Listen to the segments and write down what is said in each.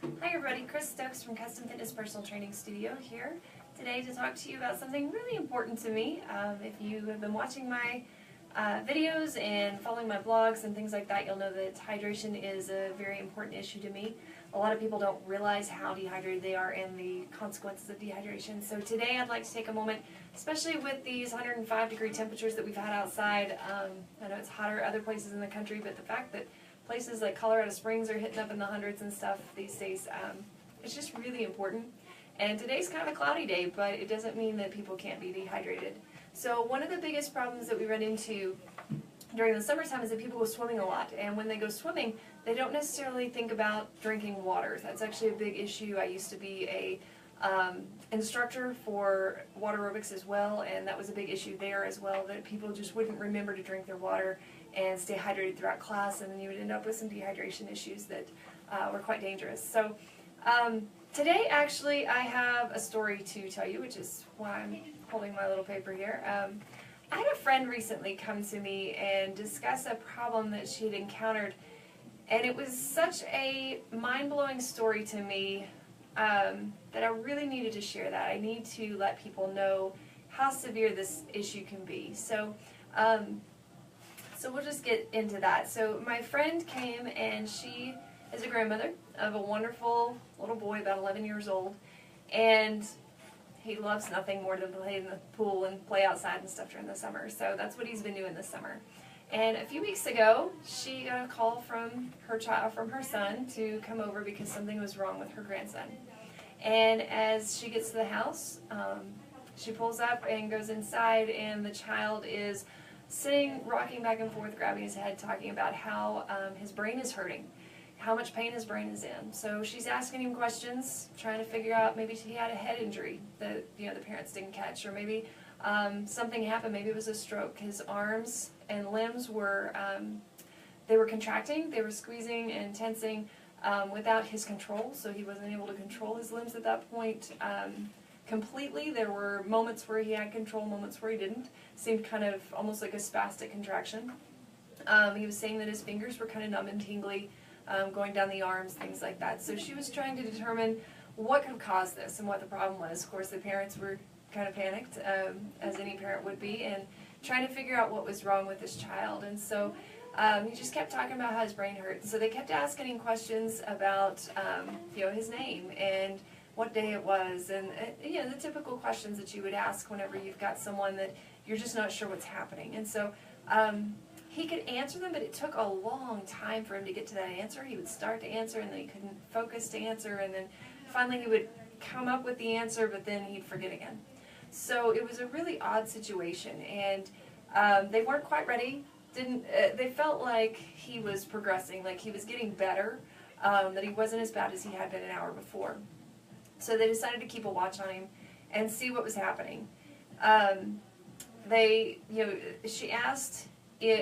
Hi everybody, Chris Stokes from Custom Fitness Personal Training Studio here today to talk to you about something really important to me. If you have been watching my videos and following my blogs and things like that, you'll know that hydration is a very important issue to me. A lot of people don't realize how dehydrated they are and the consequences of dehydration. So today I'd like to take a moment, especially with these 105-degree temperatures that we've had outside. I know it's hotter other places in the country, but the fact that places like Colorado Springs are hitting up in the hundreds and stuff these days, it's just really important. And today's kind of a cloudy day, but it doesn't mean that people can't be dehydrated. So one of the biggest problems that we run into during the summertime is that people go swimming a lot, and when they go swimming, they don't necessarily think about drinking water. That's actually a big issue. I used to be a instructor for water aerobics as well, and that was a big issue there as well, that people just wouldn't remember to drink their water and stay hydrated throughout class, and then you would end up with some dehydration issues that were quite dangerous. So today actually I have a story to tell you, which is why I'm holding my little paper here. I had a friend recently come to me and discuss a problem that she had encountered, and it was such a mind-blowing story to me that I really needed to share that. I need to let people know how severe this issue can be. So we'll just get into that. So my friend came, and she is a grandmother of a wonderful little boy, about 11 years old, and he loves nothing more than play in the pool and play outside and stuff during the summer. So that's what he's been doing this summer. And a few weeks ago, she got a call from her son to come over because something was wrong with her grandson. And as she gets to the house, she pulls up and goes inside, and the child is sitting, rocking back and forth, grabbing his head, talking about how his brain is hurting, how much pain his brain is in. So she's asking him questions, trying to figure out maybe he had a head injury that the parents didn't catch, or maybe something happened, maybe it was a stroke. His arms and limbs were they were contracting, they were squeezing and tensing without his control, so he wasn't able to control his limbs at that point completely. There were moments where he had control, moments where he didn't. Seemed kind of almost like a spastic contraction. He was saying that his fingers were kind of numb and tingly, going down the arms, things like that. So she was trying to determine what could cause this and what the problem was. Of course, the parents were kind of panicked, as any parent would be, and trying to figure out what was wrong with this child. And so he just kept talking about how his brain hurt. And so they kept asking him questions about his name and what day it was, and the typical questions that you would ask whenever you've got someone that you're just not sure what's happening. And so he could answer them, but it took a long time for him to get to that answer. He would start to answer, and then he couldn't focus to answer, and then finally he would come up with the answer, but then he'd forget again. So it was a really odd situation, and they weren't quite ready. They felt like he was progressing, like he was getting better, that he wasn't as bad as he had been an hour before. So they decided to keep a watch on him and see what was happening. She asked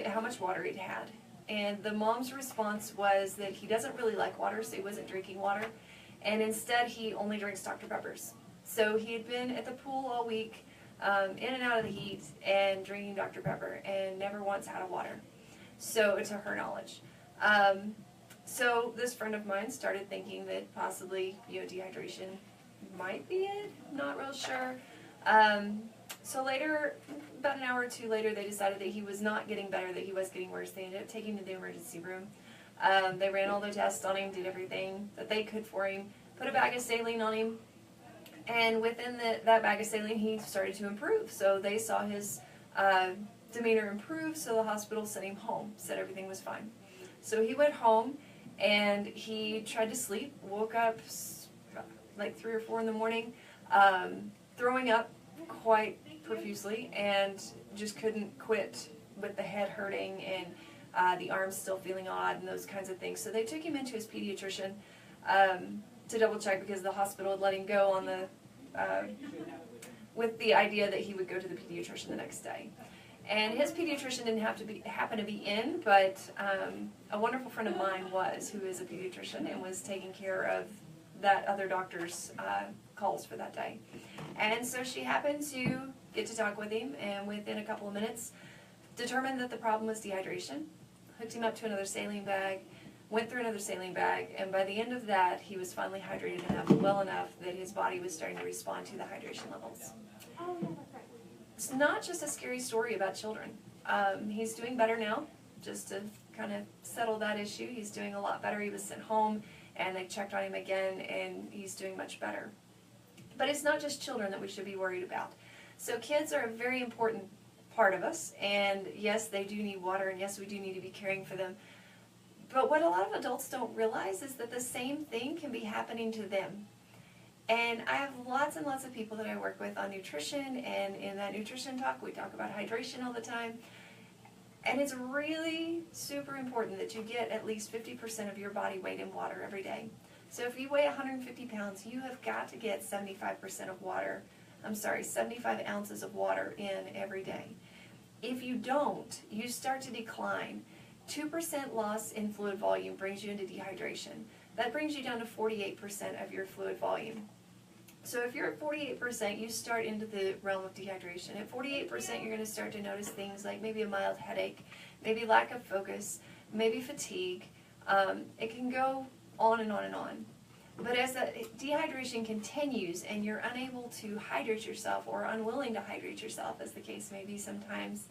how much water he'd had, and the mom's response was that he doesn't really like water, so he wasn't drinking water, and instead he only drinks Dr. Peppers. So he had been at the pool all week, in and out of the heat, and drinking Dr. Pepper, and never once had a water, so to her knowledge. So this friend of mine started thinking that possibly dehydration might be it, not real sure. So later, about an hour or two later, they decided that he was not getting better, that he was getting worse. They ended up taking him to the emergency room. They ran all their tests on him, did everything that they could for him, put a bag of saline on him, and within that bag of saline, he started to improve. So they saw his demeanor improve, so the hospital sent him home, said everything was fine. So he went home, and he tried to sleep, woke up like 3 or 4 in the morning, throwing up quite profusely, and just couldn't quit with the head hurting and the arms still feeling odd and those kinds of things. So they took him into his pediatrician to double check, because the hospital had let him go on with the idea that he would go to the pediatrician the next day. And his pediatrician didn't happen to be in, but a wonderful friend of mine was, who is a pediatrician and was taking care of that other doctor's calls for that day. And so she happened to get to talk with him, and within a couple of minutes determined that the problem was dehydration, hooked him up to another saline bag, went through another saline bag, and by the end of that, he was finally hydrated enough, well enough, that his body was starting to respond to the hydration levels. It's not just a scary story about children. He's doing better now, just to kind of settle that issue. He's doing a lot better. He was sent home, and they checked on him again, and he's doing much better. But it's not just children that we should be worried about. So kids are a very important part of us, and yes, they do need water, and yes, we do need to be caring for them. But what a lot of adults don't realize is that the same thing can be happening to them. And I have lots and lots of people that I work with on nutrition, and in that nutrition talk, we talk about hydration all the time. And it's really super important that you get at least 50% of your body weight in water every day. So if you weigh 150 pounds, you have got to get 75% of water, 75 ounces of water in every day. If you don't, you start to decline. 2% loss in fluid volume brings you into dehydration. That brings you down to 48% of your fluid volume. So if you're at 48%, you start into the realm of dehydration. At 48%, you're going to start to notice things like maybe a mild headache, maybe lack of focus, maybe fatigue. It can go on and on and on. But as the dehydration continues and you're unable to hydrate yourself or unwilling to hydrate yourself, as the case may be sometimes,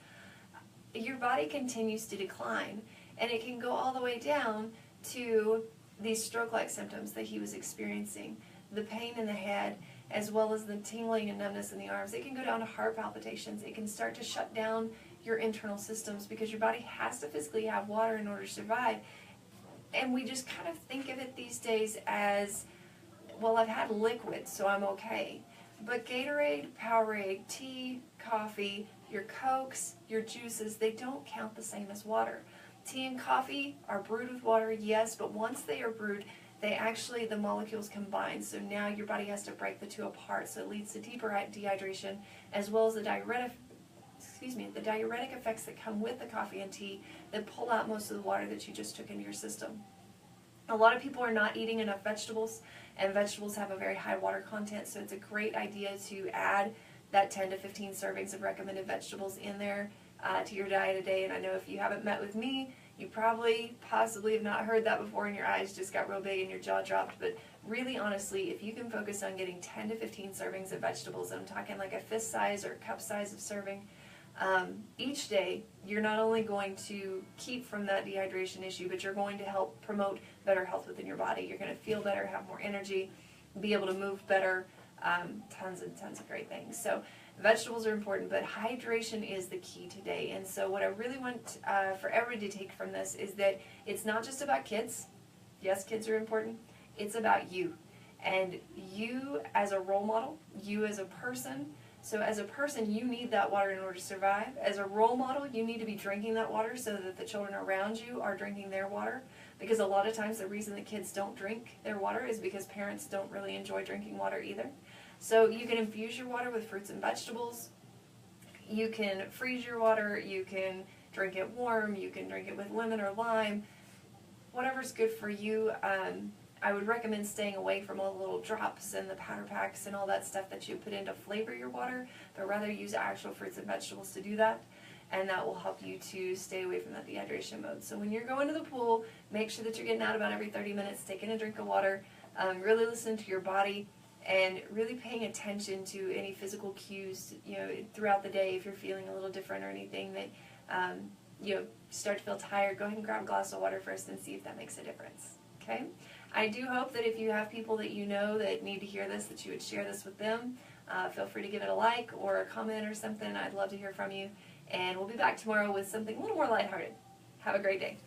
your body continues to decline, and it can go all the way down to these stroke-like symptoms that he was experiencing, the pain in the head, as well as the tingling and numbness in the arms. It can go down to heart palpitations. It can start to shut down your internal systems because your body has to physically have water in order to survive. And we just kind of think of it these days as, well, I've had liquid, so I'm okay. But Gatorade, Powerade, tea, coffee, your Cokes, your juices, they don't count the same as water. Tea and coffee are brewed with water, yes, but once they are brewed, the molecules combine, so now your body has to break the two apart, so it leads to deeper dehydration, as well as the diuretic effects that come with the coffee and tea that pull out most of the water that you just took into your system. A lot of people are not eating enough vegetables, and vegetables have a very high water content, so it's a great idea to add that 10 to 15 servings of recommended vegetables in there to your diet a day. And I know if you haven't met with me, you possibly have not heard that before, and your eyes just got real big and your jaw dropped. But really, honestly, if you can focus on getting 10 to 15 servings of vegetables, and I'm talking like a fist size or cup size of serving, each day, you're not only going to keep from that dehydration issue, but you're going to help promote better health within your body. You're going to feel better, have more energy, be able to move better, tons and tons of great things. So vegetables are important, but hydration is the key today. And so what I really want for everybody to take from this is that it's not just about kids. Yes, kids are important. It's about you. And you as a role model, you as a person. So as a person, you need that water in order to survive. As a role model, you need to be drinking that water so that the children around you are drinking their water. Because a lot of times the reason that kids don't drink their water is because parents don't really enjoy drinking water either. So you can infuse your water with fruits and vegetables. You can freeze your water. You can drink it warm. You can drink it with lemon or lime. Whatever's good for you. I would recommend staying away from all the little drops and the powder packs and all that stuff that you put in to flavor your water, but rather use actual fruits and vegetables to do that, and that will help you to stay away from that dehydration mode. So when you're going to the pool, make sure that you're getting out about every 30 minutes, taking a drink of water, really listen to your body, and really paying attention to any physical cues, throughout the day. If you're feeling a little different or anything that, start to feel tired, go ahead and grab a glass of water first and see if that makes a difference. Okay? I do hope that if you have people that you know that need to hear this, that you would share this with them. Feel free to give it a like or a comment or something. I'd love to hear from you. And we'll be back tomorrow with something a little more lighthearted. Have a great day.